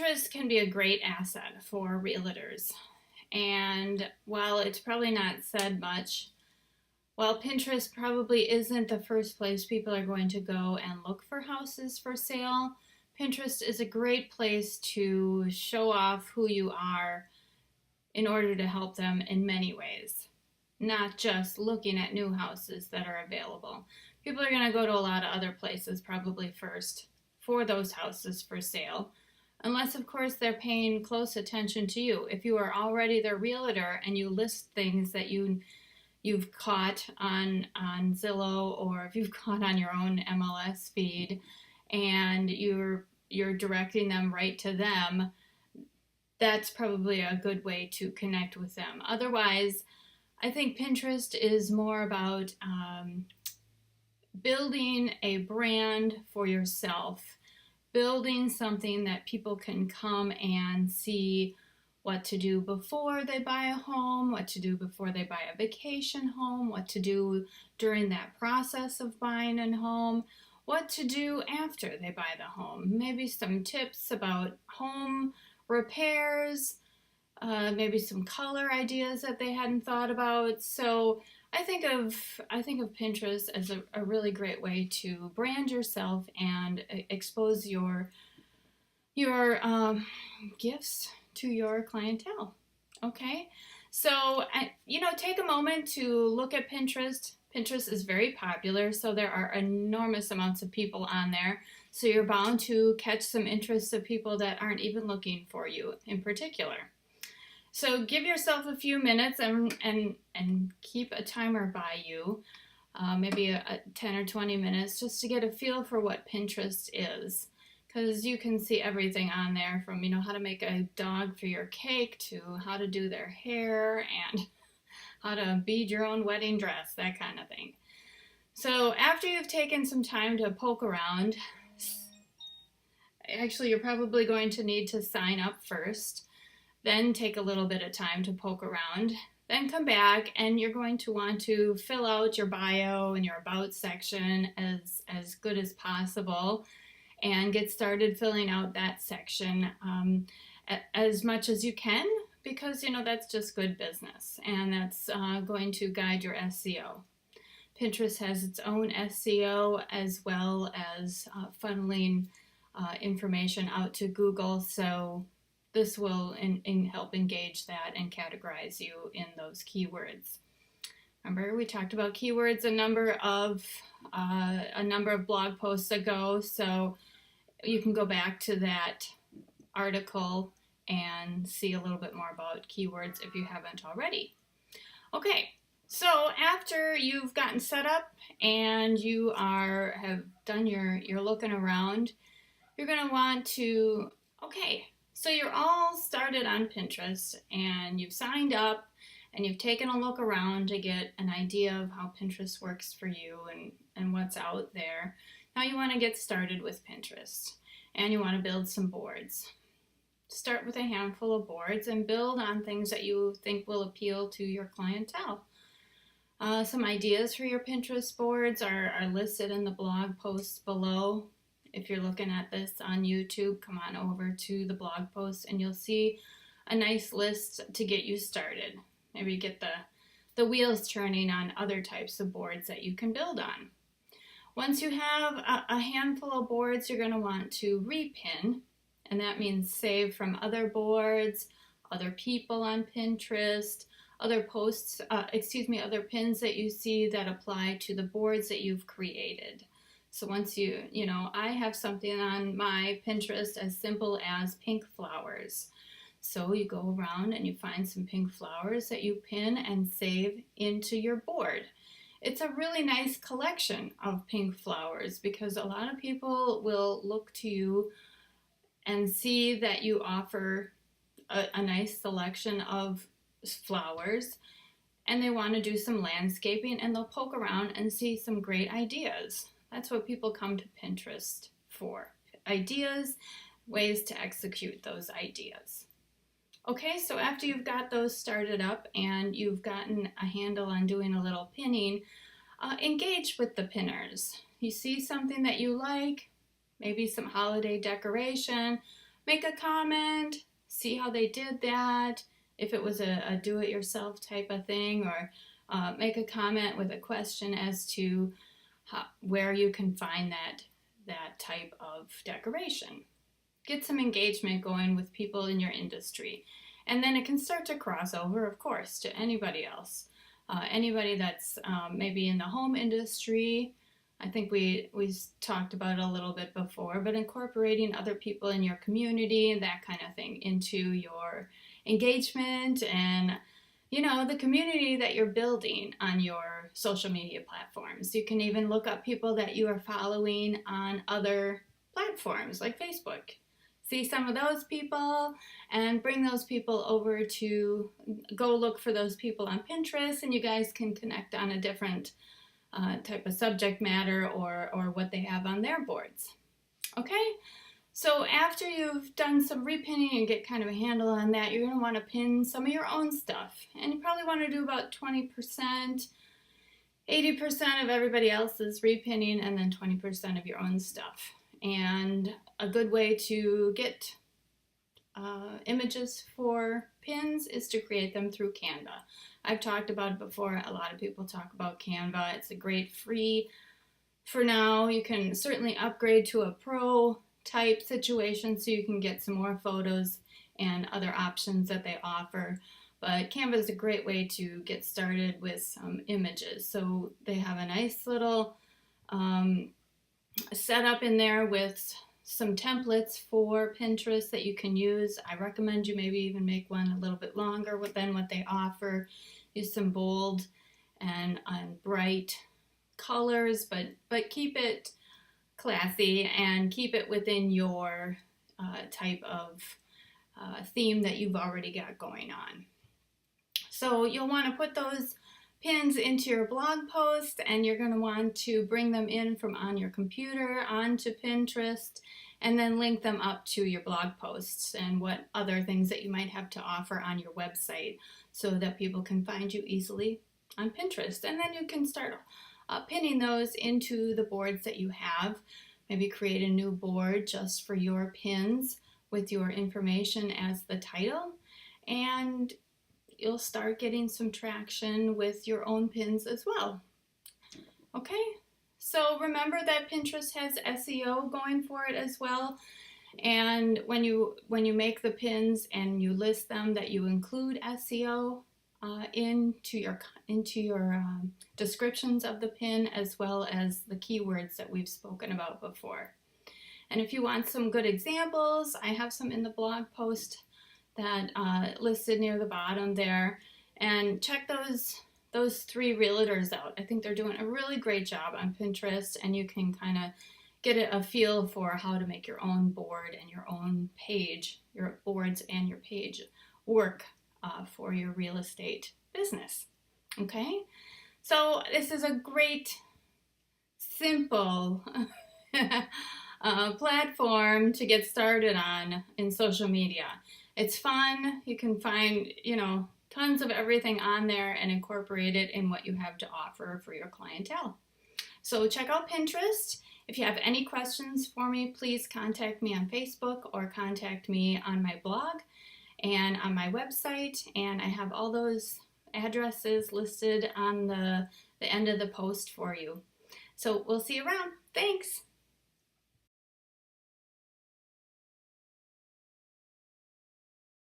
Pinterest can be a great asset for realtors. And while it's probably not said much, while Pinterest probably isn't the first place people are going to go and look for houses for sale, Pinterest is a great place to show off who you are in order to help them in many ways, not just looking at new houses that are available. People are going to go to a lot of other places probably first for those houses for sale, unless of course they're paying close attention to you. If you are already their realtor and you list things that you've caught on Zillow, or if you've caught on your own MLS feed, and you're directing them right to them, that's probably a good way to connect with them. Otherwise, I think Pinterest is more about building a brand for yourself, building something that people can come and see what to do before they buy a home, what to do before they buy a vacation home, what to do during that process of buying a home, what to do after they buy the home. Maybe some tips about home repairs, maybe some color ideas that they hadn't thought about. So I think of Pinterest as a really great way to brand yourself and expose your gifts to your clientele. Okay, so take a moment to look at Pinterest. Pinterest is very popular, so there are enormous amounts of people on there. So you're bound to catch some interest of people that aren't even looking for you in particular. So give yourself a few minutes and keep a timer by you, maybe a 10 or 20 minutes, just to get a feel for what Pinterest is. Because you can see everything on there, from how to make a dog for your cake to how to do their hair and how to bead your own wedding dress, that kind of thing. So after you've taken some time to poke around, actually you're probably going to need to sign up first, then take a little bit of time to poke around, then come back and you're going to want to fill out your bio and your about section as good as possible, and get started filling out that section as much as you can, because that's just good business, and that's going to guide your SEO. Pinterest has its own SEO, as well as funneling information out to Google, so this will help engage that and categorize you in those keywords. Remember, we talked about keywords a number of blog posts ago, so you can go back to that article and see a little bit more about keywords if you haven't already. Okay, so after you've gotten set up and you have done your looking around, you're going to want to, so you're all started on Pinterest and you've signed up and you've taken a look around to get an idea of how Pinterest works for you and what's out there. Now you want to get started with Pinterest and you want to build some boards. Start with a handful of boards and build on things that you think will appeal to your clientele. Some ideas for your Pinterest boards are listed in the blog posts below. If you're looking at this on YouTube, come on over to the blog post and you'll see a nice list to get you started. Maybe get the wheels turning on other types of boards that you can build on. Once you have a handful of boards, you're going to want to repin, and that means save from other boards, other people on Pinterest, other posts, other pins that you see that apply to the boards that you've created. So once I have something on my Pinterest as simple as pink flowers. So you go around and you find some pink flowers that you pin and save into your board. It's a really nice collection of pink flowers because a lot of people will look to you and see that you offer a nice selection of flowers, and they want to do some landscaping, and they'll poke around and see some great ideas. That's what people come to Pinterest for. Ideas, ways to execute those ideas. Okay, so after you've got those started up and you've gotten a handle on doing a little pinning, engage with the pinners. You see something that you like, maybe some holiday decoration, make a comment, see how they did that, if it was a do-it-yourself type of thing, or make a comment with a question as to where you can find that type of decoration. Get some engagement going with people in your industry. And then it can start to cross over, of course, to anybody else. Anybody that's maybe in the home industry. I think we talked about it a little bit before, but incorporating other people in your community and that kind of thing into your engagement and the community that you're building on your social media platforms. You can even look up people that you are following on other platforms like Facebook. See some of those people and bring those people over to go look for those people on Pinterest, and you guys can connect on a different type of subject matter or what they have on their boards. Okay? So after you've done some repinning and get kind of a handle on that, you're going to want to pin some of your own stuff. And you probably want to do about 20%, 80% of everybody else's repinning, and then 20% of your own stuff. And a good way to get images for pins is to create them through Canva. I've talked about it before. A lot of people talk about Canva. It's a great free for now. You can certainly upgrade to a pro type situation so you can get some more photos and other options that they offer. But Canva is a great way to get started with some images. So they have a nice little setup in there with some templates for Pinterest that you can use. I recommend you maybe even make one a little bit longer than what they offer. Use some bold and bright colors, but keep it classy and keep it within your type of theme that you've already got going on. So you'll want to put those pins into your blog post, and you're going to want to bring them in from on your computer onto Pinterest and then link them up to your blog posts and what other things that you might have to offer on your website so that people can find you easily on Pinterest. And then you can start pinning those into the boards that you have. Maybe create a new board just for your pins with your information as the title, and you'll start getting some traction with your own pins as well. Okay, so remember that Pinterest has SEO going for it as well. And when you make the pins and you list them, that you include SEO into your descriptions of the pin, as well as the keywords that we've spoken about before. And if you want some good examples, I have some in the blog post that listed near the bottom there, and check those 3 realtors out. I think they're doing a really great job on Pinterest, and you can kind of get a feel for how to make your own board and your own page, your boards and your page work for your real estate business. Okay, so this is a great, simple platform to get started on in social media. It's fun. You can find, tons of everything on there and incorporate it in what you have to offer for your clientele. So check out Pinterest. If you have any questions for me, please contact me on Facebook or contact me on my blog and on my website. And I have all those addresses listed on the end of the post for you. So we'll see you around. Thanks.